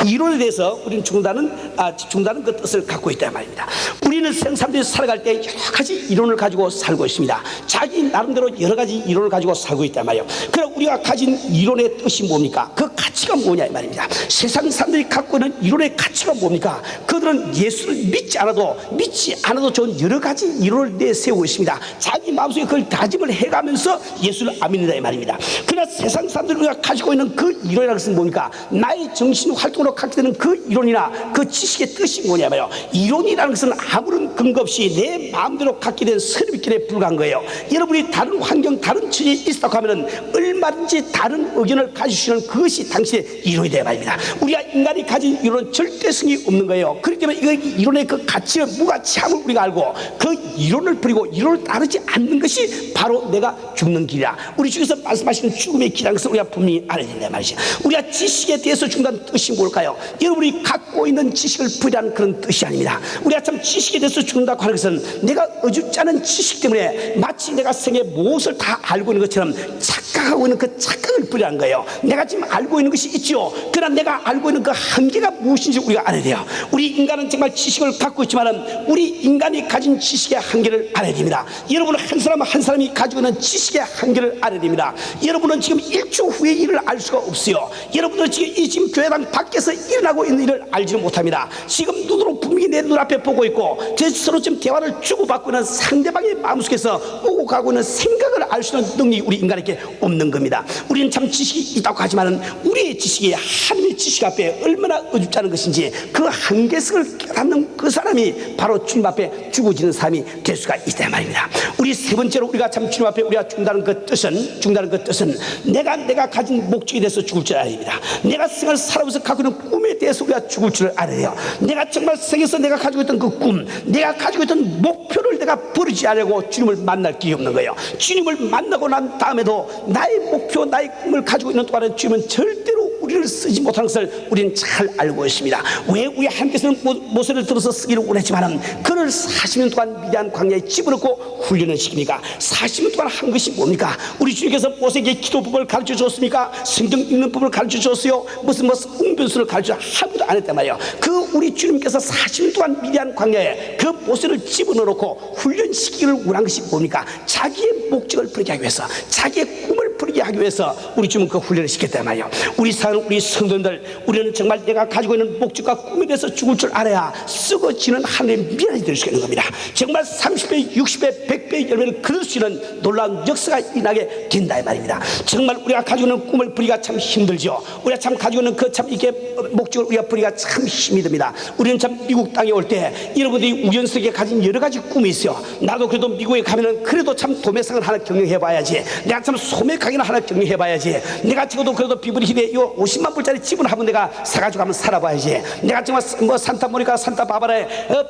이론에 대해서 우리는 죽는다는 그 뜻을 갖고 있다 말입니다. 우리는 세상 사람들이 살아갈 때 여러 가지 이론을 가지고 살고 있습니다. 자기 나름대로 여러 가지 이론을 가지고 살고 있단 말이에요. 그럼 우리가 가진 이론의 뜻이 뭡니까? 그 가치가 뭐냐 이 말입니다. 세상 사람들이 갖고 있는 이론의 가치가 뭡니까? 그들은 예수를 믿지 않아도 좋은 여러 가지 이론을 내세우고 있습니다. 자기 마음속에 그걸 다짐을 해가면서 예수를 안 믿는다 이 말입니다. 그러나 세상 사람들이 우리가 가지고 있는 그 이론이라는 것은 뭡니까? 나의 정신 활동으로 갖게 되는 그 이론이나 그 지식의 뜻이 뭐냐면요, 이론이라는 것은 아무런 근거 없이 내 마음대로 갖게 된 선입견에 불과한 거예요. 여러분이 다른 환경, 다른 처지에 있었다고 하면 얼마든지 다른 의견을 가지시는 그것이 당신의 이론이 되어 말입니다. 우리가 인간이 가진 이론은 절대성이 없는 거예요. 그렇기 때문에 이 이론의 그 가치를, 무가치함을 우리가 알고 그 이론을 버리고 이론을 따르지 않는 것이 바로 내가 죽는 길이야. 우리 주께서 말씀하시는 죽음의 길이라는 것을 우리가 분명히 알아야 된다 말이죠. 우리가 지식에 대해서 죽는다는 뜻이 뭘까요? 여러분이 갖고 있는 지식을 버리라는 그런 뜻이 아닙니다. 우리가 참 지식에 대해서 죽는다고 하는 것은 내가 어줍지 않은 지식 때문에 마치 내가 생애 무엇을 다 알고 있는 것처럼 착각하고 있는 그 착각을 버리라는 거예요. 내가 지금 알고 있는 것이 있죠. 그러나 내가 알고 있는 그 한계가 무엇인지 우리가 알아야 돼요. 우리 인간은 정말 지식을 갖고 있지만 우리 인간이 가진 지식의 한계를 알아야 됩니다. 여러분은 한 사람 한 사람이 가지고 있는 지식의 한계를 알아야 됩니다. 여러분은 지금 일주 후의 일을 알 수가 없어요. 여러분은 지금 교회당 밖에서 일어나고 있는 일을 알지는 못합니다. 지금 눈으로 분명히 내 눈앞에 보고 있고 서로 지금 대화를 주고받고 있는 상대방의 마음속에서 오고 가고 있는 생각을 알 수 있는 능력이 우리 인간에게 없는 겁니다. 우리는 참 지식이 있다고 하지만 우리의 지식이 하나님의 지식 앞에 얼마나 어줍지 않은 것인지 그 한계성을 깨닫는 그 사람이 바로 주님 앞에 죽어지는 사람이 될 수가 있다 말입니다. 우리 세 번째로 우리가 참 주님 앞에 우리가 죽는다는 그 뜻은 내가 가진 목적에 대해서 죽을 줄 알아야 됩니다. 내가 생을 살아오면서 갖고 있는 꿈에 대해서 우리가 죽을 줄 알아야 돼요. 내가 정말 생에서 내가 가지고 있던 그 꿈, 내가 가지고 있던 목표를 내가 버리지 않으려고 주님을 만날 길이 없는 거예요. 주님을 만나고 난 다음에도 나의 목표, 나의 꿈을 가지고 있는 동안에 주님은 절대로 우리를 쓰지 못하는 것을 우리는 잘 알고 있습니다. 왜 우리 하나님께서는 모세를 들어서 쓰기를 원했지만 그를 40년 동안 미디안 광야에 집어넣고 훈련을 시킵니까? 40년 동안 한 것이 뭡니까? 우리 주님께서 모세에게 기도법을 가르쳐 줬습니까? 성경 읽는 법을 가르쳐 줬어요? 무슨 웅변수를 가르쳐 아무도 안 했단 말이에요. 그 우리 주님께서 40년 동안 미디안 광야에 그 모세를 집어넣고 훈련시키기를 원한 것이 뭡니까? 자기의 목적을 버리게 하기 위해서, 자기의 꿈을 버리게 하기 위해서 우리 주님은 그 훈련을 시켰단 말이에요. 우리 성도들, 우리는 정말 내가 가지고 있는 목적과 꿈에 대해서 죽을 줄 알아야 썩어지는 하나님의 미련이 될 수 있는 겁니다. 정말 30배, 60배, 100배의 열매를 거둘 수 있는 놀라운 역사가 일어나게 된다 이 말입니다. 정말 우리가 가지고 있는 꿈을 버리기가 참 힘들죠. 우리가 참 가지고 있는 그 참 이게 목적을 우리가 버리기가 참 힘이 듭니다. 우리는 참 미국 땅에 올 때 여러분들이 우연스럽게 가진 여러 가지 꿈이 있어요. 나도 그래도 미국에 가면은 그래도 참 도매상을 하나 경영해봐야지, 내가 참 소매가게나 하나 경영해봐야지, 내가 적어도 그래도 비브리힐에 요 50만 불짜리 집을 한번 내가 사가지고 한번 살아봐야지, 내가 정말 산타모니카 산타바바라에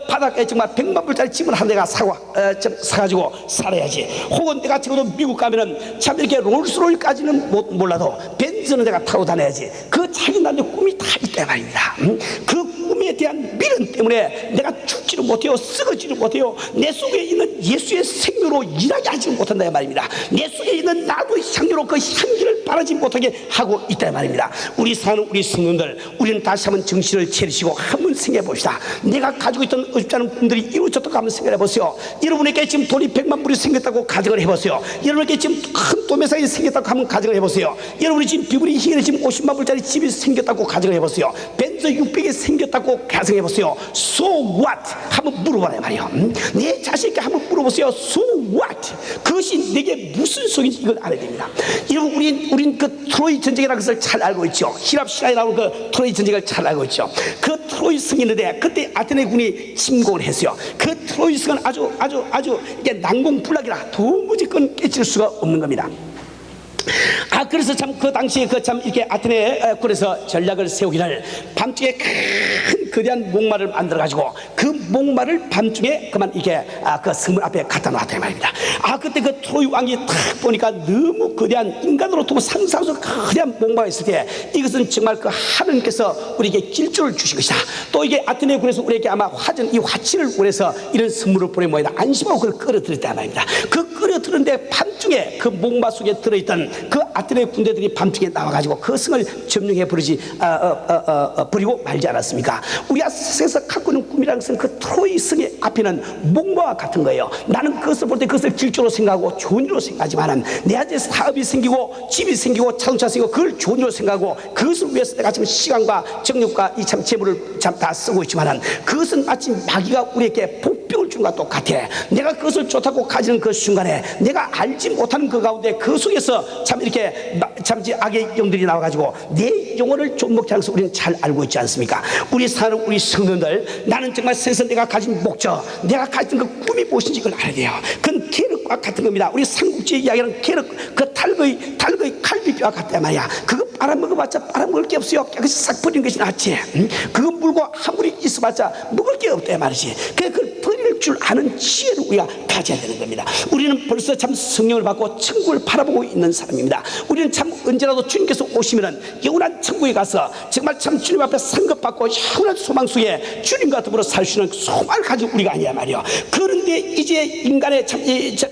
바닷가에 정말 100만 불짜리 집을 한 내가 사가지고 살아야지, 혹은 내가 적어도 미국 가면은 참 이렇게 롤스로이까지는 몰라도 벤츠는 내가 타고 다녀야지. 그 자기 나름의 꿈이 다 있다 말입니다. 그 꿈에 대한 미련 때문에 내가 죽지를 못해요, 썩어지를 못해요. 내 속에 있는 예수의 생명으로 일하게 하지 못한다 말입니다. 내 속에 있는 나도의 향기로 그 향기를 바라지 못하게 하고 있다 말입니다. 우리 사는 우리 성도들, 우리는 다시 한번 정신을 차리시고 한번 생각해 봅시다. 내가 가지고 있던 어줍지 않은 꿈들이 이루어졌다고 한번 생각해 보세요. 여러분에게 지금 돈이 100만 불이 생겼다고 가정을 해보세요. 여러분에게 지금 큰 도매상이 생겼다고 한번 가정을 해보세요. 여러분이 지금 비브리 힐에 지금 50만 불짜리 집이 생겼다고 가정을 해보세요. 뱀서 600이 생겼다고 가정해보세요. So what? 한번 물어봐라 말이요. 내 자식에게 한번 물어보세요. So what? 그것이 내게 무슨 소리인지 이걸 알아야 됩니다. 여러분, 우린 그 트로이 전쟁이라는 것을 잘 알고 있죠. 히랍 신화에 나오는 그 트로이 전쟁을 잘 알고 있죠. 그 트로이 성이있는데 그때 아테네 군이 침공을 했어요. 그 트로이 성은 아주 이게 난공불락이라 도무지 깨질 수가 없는 겁니다. 그래서 참 그 당시에 이렇게 아테네 굴에서 전략을 세우기를 밤중에 큰 거대한 목마를 만들어 가지고 그 목마를 밤중에 그만 이렇게 그 성문 앞에 갖다 놨다 말입니다. 그때 그 트로이 왕이 딱 보니까 너무 거대한 인간으로 두고 상상할 수 없는 거대한 목마가 있을 때 이것은 정말 그 하나님께서 우리에게 길조를 주신 것이다. 또 이게 아테네 굴에서 우리에게 아마 이 화친을 원해서 이런 선물을 보내 모이다 안심하고 그걸 끌어들였다 말입니다. 그 끌어들였는데 밤중에 그 목마 속에 들어있던 그 아테네 군대들이 밤중에 나와가지고 그 성을 점령해 버리고 말지 않았습니까? 우리가 세상에서 갖고 있는 꿈이라는 것은 그 트로이 성의 앞에는 목마와 같은 거예요. 나는 그것을 볼 때 그것을 길조로 생각하고 좋은 일로 생각하지만은 내 안에 사업이 생기고 집이 생기고 자동차 생기고 그걸 좋은 일로 생각하고 그것을 위해서 내가 지금 시간과 정력과 이 참 재물을 참 다 쓰고 있지만은 그것은 마치 마귀가 우리에게 복병을 준 것과 똑같아. 내가 그것을 좋다고 가지는 그 순간에 내가 알지 못하는 그 가운데 그 속에서 참 이렇게 참 악의 영들이 나와가지고 내 영혼을 좀먹지 않아서 우리는 잘 알고 있지 않습니까? 우리 사는 우리 성도들, 나는 정말 세상 내가 가진 목적, 내가 가진 그 꿈이 무엇인지 그걸 알아야 돼요. 그건 계륵과 같은 겁니다. 우리 삼국지의 이야기는 계륵, 그 탈거의 갈비뼈와 같단 말이야. 그거 빨아먹어봤자 빨아먹을 게 없어요. 깨끗이 싹 버리는 것이 낫지. 그거 물고 아무리 있어봤자 먹을 게 없대 말이지. 그걸 버릴 줄 아는 지혜를 우리가 가져야 되는 겁니다. 우리는 벌써 참 성령을 받고 천국을 바라보고 있는 사람입니다. 우리는 참 언제라도 주님께서 오시면은 영원한 천국에 가서 정말 참 주님 앞에 상급받고 영원한 소망 속에 주님과 더불어 살 수 있는 소망을 가지고 우리가 아니야 말이야. 그런데 이제 인간의 참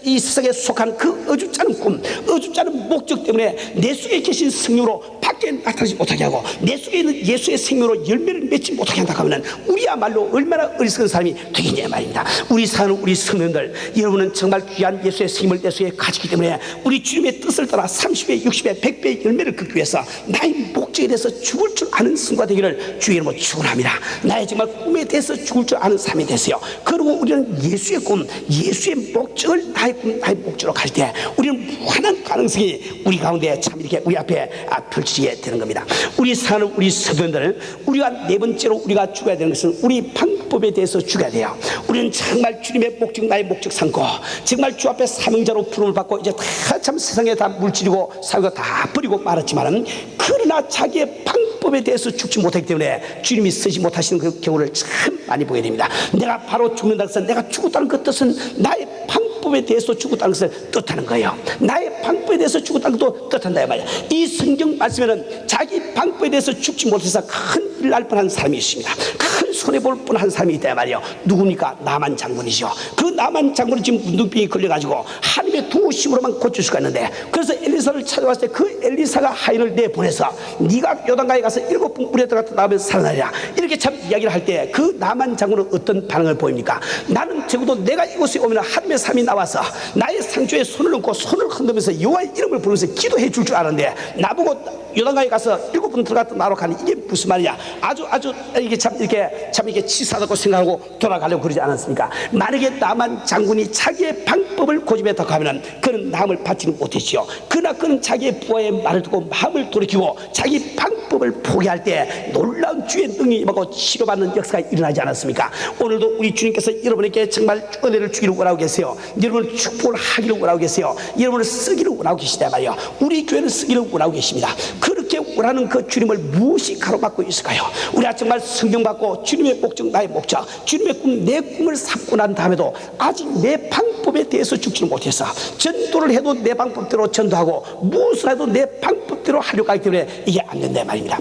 이 세상에 속한 그 어줍잖은 꿈, 어줍잖은 목적 때문에 내 속에 계신 성령으로 밖에 나타나지 못하게 하고 내 속에 있는 예수의 생명으로 열매를 맺지 못하게 한다 하면 우리야말로 얼마나 어리석은 사람이 되겠냐 말입니다. 우리 사는 우리 성도들, 여러분은 정말 귀한 예수의 생명을 내 속에 가지기 때문에 우리 주님의 뜻을 따라 30배, 60배, 100배의 열매를 걷기 위해서 나의 목적에 대해서 죽을 줄 아는 성과 되기를 주의 이름으로 축원합니다. 나의 정말 꿈에 대해서 죽을 줄 아는 삶이 되세요. 그리고 우리는 예수의 꿈, 예수의 목적을 나의 꿈, 나의 목적으로 갈 때 우리는 무한한 가능성이 우리 가운데 참 이렇게 우리 앞에 펼치게 되는 겁니다. 우리 사는 우리 성도들, 우리가 네 번째로 우리가 죽어야 되는 것은 우리 방법에 대해서 죽어야 돼요. 우리는 정말 주님의 목적, 나의 목적 삼고 정말 주 앞에 사명자로 부름을 받고 이제 다 참 세상에 다 물질이고 사회가 다 버리고 말았지만은 그러나 자기의 방법에 대해서 죽지 못하기 때문에 주님이 쓰지 못하시는 그 경우를 참 많이 보게 됩니다. 내가 바로 죽는다는 것은, 내가 죽었다는 그 뜻은 나의 방법에 대해서 죽었다는 것을 뜻하는 거예요. 나의 방법에 대해서 죽었다는 것도 뜻한다 이 말이야. 이 성경 말씀에는 자기 방법에 대해서 죽지 못해서 큰 일 날 뻔한 사람이 있습니다. 큰 손해볼 뻔한 사람이 있다 말이에요. 누굽니까? 나만 장군이죠. 그 나만 장군은 지금 문둥병이 걸려가지고 하나님의 도우심으로만 고칠 수가 있는데, 그래서 엘리사를 찾아왔을 때 그 엘리사가 하인을 내보내서 네가 요단강에 가서 7번 물에 들어갔다 나오면 살아나리라, 이렇게 참 이야기를 할 때 그 나만 장군은 어떤 반응을 보입니까? 나는 적어도 내가 이곳에 오면 하나님의 사람이 나와서 나의 상처에 손을 얹고 손을 흔들면서 여호와의 이름을 부르면서 기도해 줄 줄 아는데 나보고 요단강에 가서 7번 들어갔다 나오라고 하니 이게 무슨 말이야? 아주 이게 참 이렇게 치사하다고 생각하고 돌아가려고 그러지 않았습니까? 만약에 나만 장군이 자기의 방법을 고집했다고 하면은 그는 남을 받지는 못했지요. 그러나 그는 자기의 부하의 말을 듣고 마음을 돌이키고 자기 방법을 포기할 때 놀라운 주의 능력이 임하고 치료받는 역사가 일어나지 않았습니까? 오늘도 우리 주님께서 여러분에게 정말 은혜를 주기를 원하고 계세요. 여러분을 축복을 하기를 원하고 계세요. 여러분을 쓰기를 원하고 계시단 말이에요. 우리 교회를 쓰기를 원하고 계십니다. 그렇게 원하는 그 주님을 무엇이 가로막고 있을까요? 우리가 정말 성경 받고 주님의 목적, 나의 목적, 주님의 꿈, 내 꿈을 삼고 난 다음에도 아직 내 방법에 대해서 죽지는 못해서 전도를 해도 내 방법대로 전도하고 무엇을 해도 내 방법대로 하려고 하기 때문에 이게 안 된다 말입니다.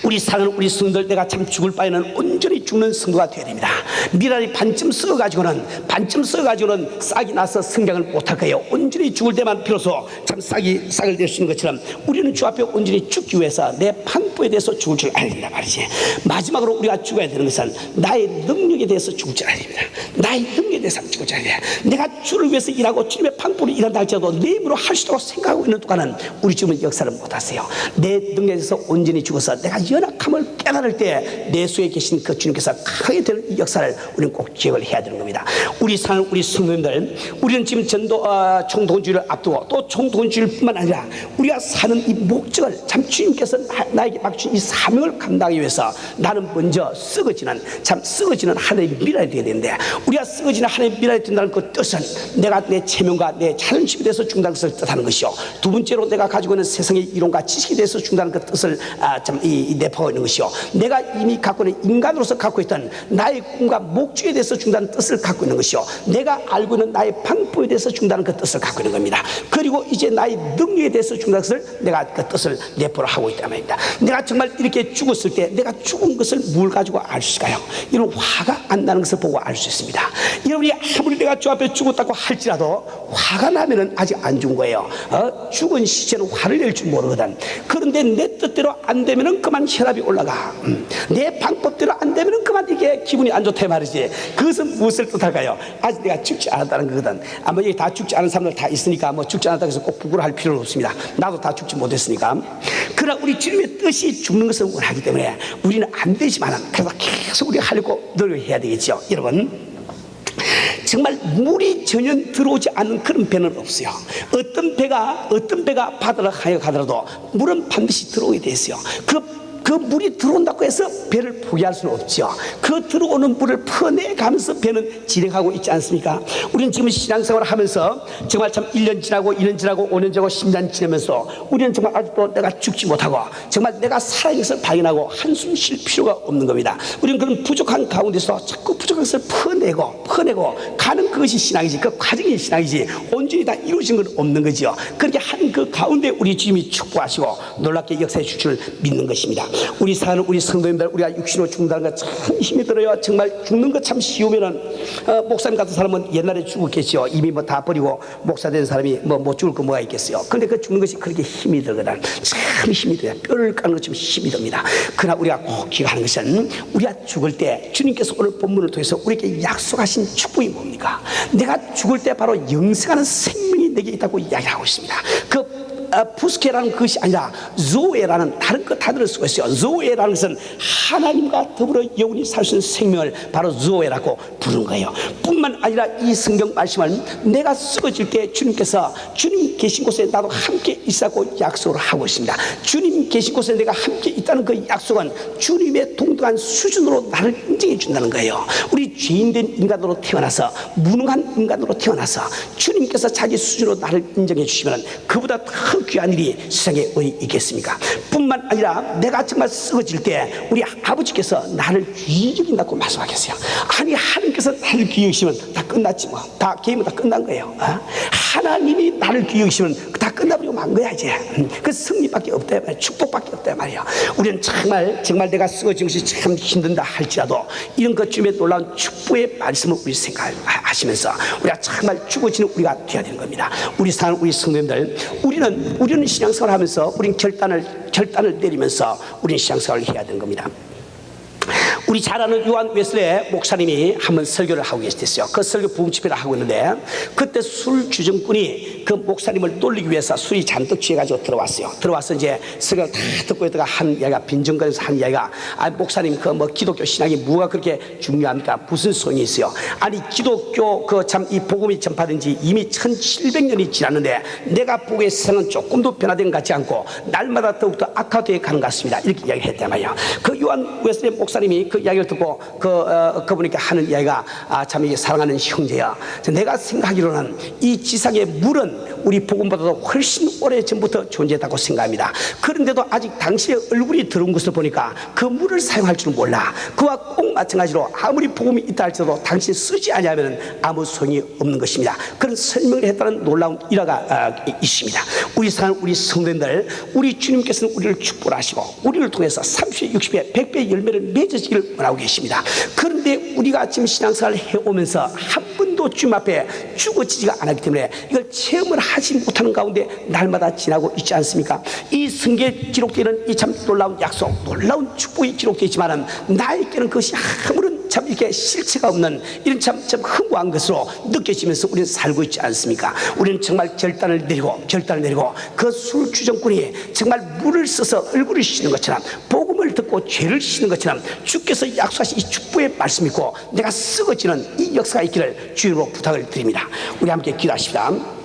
우리 사는 우리 성도들, 내가 참 죽을 바에는 온전히 죽는 성도가 되어야 됩니다. 미랄이 반쯤 썩어가지고는 싹이 나서 성장을 못할 거예요. 온전히 죽을 때만 비로소 참 싹을 낼 수 있는 것처럼 우리는 주 앞에 온전히 죽기 위해서 내 방법에 대해서 죽을 줄 알아야 된다 말이지. 마지막으로 우리가 죽어야 되는 것은 나의 능력에 대해서 죽을 줄 알아야 됩니다. 나의 능력에 대해서 죽을 줄 알아야 돼. 내가 주를 위해서 일하고 주님의 방법으로 일한다 할지라도 내 힘으로 할 수 있다고 생각하고 있는 동안은 우리 주님은 역사를 못하세요. 내 능력에 대해서 온전히 죽어서 내가 연약함을 깨닫고 깨달을 때 내 속에 계신 그 주님께서 크게 되는 이 역사를 우리는 꼭 기억을 해야 되는 겁니다. 우리 사는 우리 성도님들, 우리는 지금 총동원주의를 앞두고 또 총동원주의뿐만 아니라 우리가 사는 이 목적을 참 주님께서 나에게 맡긴 이 사명을 감당하기 위해서 나는 먼저 썩어지는 하나님의 미랄이 되어야 되는데, 우리가 썩어지는 하나님의 미랄이 된다는 그 뜻은 내가 내 체면과 내 자존심에 대해서 죽는다는 것을 뜻하는 것이요, 두 번째로 내가 가지고 있는 세상의 이론과 지식에 대해서 죽는다는 그 뜻을 내포하고 있는 것이요, 내가 이미 갖고 있는 인간으로서 갖고 있던 나의 꿈과 목적에 대해서 죽는다는 뜻을 갖고 있는 것이요, 내가 알고 있는 나의 방법에 대해서 죽는다는 그 뜻을 갖고 있는 겁니다. 그리고 이제 나의 능력에 대해서 죽는다는 것을 내가 그 뜻을 내포를 하고 있단 말입니다. 내가 정말 이렇게 죽었을 때 내가 죽은 것을 뭘 가지고 알 수 있을까요? 이런 화가 안 나는 것을 보고 알 수 있습니다. 여러분이 아무리 내가 주 앞에 죽었다고 할지라도 화가 나면은 아직 안 죽은 거예요. 죽은 시체는 화를 낼 줄 모르거든. 그런데 내 뜻대로 안 되면은 그만 혈압이 올라가. 내 방법대로 안 되면은 그만 이게 기분이 안 좋다 말이지. 그것은 무엇을 뜻할까요? 아직 내가 죽지 않았다는 거거든. 아마 여기 다 죽지 않은 사람들 다 있으니까 뭐 죽지 않았다고 해서 꼭 부끄러워할 필요는 없습니다. 나도 다 죽지 못했으니까. 그러나 우리 주님의 뜻이 죽는 것을 원하기 때문에 우리는 안 되지만 그래서 계속 우리가 하려고 노력해야 되겠죠. 여러분, 정말 물이 전혀 들어오지 않는 그런 배는 없어요. 어떤 배가 바다를 하여 가더라도 물은 반드시 들어오게 돼 있어요. 그 물이 들어온다고 해서 배를 포기할 수는 없죠. 그 들어오는 물을 퍼내가면서 배는 진행하고 있지 않습니까? 우리는 지금 신앙생활을 하면서 정말 참 1년 지나고 2년 지나고 5년 지나고 10년 지나면서 우리는 정말 아직도 내가 죽지 못하고 정말 내가 살아있는 것을 발견하고 한숨 쉴 필요가 없는 겁니다. 우리는 그런 부족한 가운데서 자꾸 부족한 것을 퍼내고 가는 그것이 신앙이지, 그 과정이 신앙이지 온전히 다 이루어진 건 없는 거죠. 그렇게 하는 그 가운데 우리 주님이 축복하시고 놀랍게 역사해 줄 줄 믿는 것입니다. 우리 사는 우리 성도님들, 우리가 육신으로 죽는다는 거 참 힘이 들어요. 정말 죽는 거 참 쉬우면은 목사님 같은 사람은 옛날에 죽었겠죠. 이미 뭐 다 버리고 목사 된 사람이 뭐 못 죽을 거 뭐가 있겠어요. 그런데 그 죽는 것이 그렇게 힘이 들거든. 참 힘이 들어요. 뼈를 까는 것처럼 힘이 듭니다. 그러나 우리가 꼭 기억하는 것은 우리가 죽을 때 주님께서 오늘 본문을 통해서 우리에게 약속하신 축복이 뭡니까? 내가 죽을 때 바로 영생하는 생명이 내게 있다고 이야기하고 있습니다. 그 푸스케라는 것이 아니라 조에라는 다른 거 다 들을 수가 있어요. 조에라는 것은 하나님과 더불어 영원히 살 수 있는 생명을 바로 조에라고 부르는 거예요. 뿐만 아니라 이 성경 말씀은 내가 썩어질 때 주님께서 주님 계신 곳에 나도 함께 있다고 약속을 하고 있습니다. 주님 계신 곳에 내가 함께 있다는 그 약속은 주님의 동등한 수준으로 나를 인정해 준다는 거예요. 우리 죄인된 인간으로 태어나서 무능한 인간으로 태어나서 주님께서 자기 수준으로 나를 인정해 주시면 그보다 더 귀한 일이 세상에 어디 있겠습니까? 뿐만 아니라 내가 정말 썩어질 때 우리 아버지께서 나를 귀히 여긴다고 말씀하겠어요. 아니, 하나님께서 나를 귀히 여기시면 다 끝났지 뭐. 다 게임은 다 끝난 거예요. 하나님이 나를 귀히 여기시면 다 끝나버리고 만 거야 이제. 그 승리밖에 없다 말이야. 축복밖에 없다 말이야. 우리는 정말 내가 썩어진 것이 참 힘든다 할지라도 이런 것쯤에 놀라운 축복의 말씀을 우리 생각하시면서 우리가 정말 죽어지는 우리가 되어야 되는 겁니다. 우리 사는 우리 성도님들, 우리는 신앙생활을 하면서 우리는 결단을 내리면서 우리는 신앙생활을 해야 되는 겁니다. 우리 잘 아는 요한 웨슬레 목사님이 한번 설교를 하고 계셨어요. 그 설교 부흥집회를 하고 있는데 그때 술 주정꾼이 그 목사님을 놀리기 위해서 술이 잔뜩 취해가지고 들어왔어요. 들어와서 이제 설교를 다 듣고 있다가 한 이야기가 빈정거리면서 한 이야기가, 목사님 그 뭐 기독교 신앙이 뭐가 그렇게 중요합니까? 무슨 소용이 있어요? 아니, 기독교 그 참 이 복음이 전파된 지 이미 1700년이 지났는데 내가 보기에 세상은 조금도 변화된 것 같지 않고 날마다 더욱더 악화되어 가는 것 같습니다. 이렇게 이야기를 했단 말이에요. 그 요한 웨슬레 목사님이 그 이야기를 듣고 그분에게 하는 이야기가, 참 이게 사랑하는 형제야, 내가 생각하기로는 이 지상의 물은 우리 복음보다도 훨씬 오래 전부터 존재했다고 생각합니다. 그런데도 아직 당신의 얼굴이 들어온 것을 보니까 그 물을 사용할 줄은 몰라. 그와 꼭 마찬가지로 아무리 복음이 있다 할지라도 당신이 쓰지 않으면 아무 소용이 없는 것입니다. 그런 설명을 했다는 놀라운 일화가 있습니다. 우리 사는 우리 성도님들, 우리 주님께서는 우리를 축복하시고 우리를 통해서 30배, 60배, 100배 열매를 맺으시기를 원하고 계십니다. 그런데 우리가 지금 신앙생활을 해오면서 한 번도 주님 앞에 죽어지지가 않았기 때문에 이걸 체험을 하지 못하는 가운데 날마다 지나고 있지 않습니까? 이 성경에 기록되는 이 참 놀라운 약속, 놀라운 축복이 기록되어 있지만은 나에게는 그것이 아무런 참 이렇게 실체가 없는 이런 참 허무한 것으로 느껴지면서 우리는 살고 있지 않습니까? 우리는 정말 결단을 내리고 그 술주정꾼이 정말 물을 써서 얼굴을 씻는 것처럼, 복음을 듣고 죄를 씻는 것처럼 주께서 약속하신 이 축복의 말씀 있고 내가 썩어지는 이 역사가 있기를 주님으로 부탁을 드립니다. 우리 함께 기도하십시다.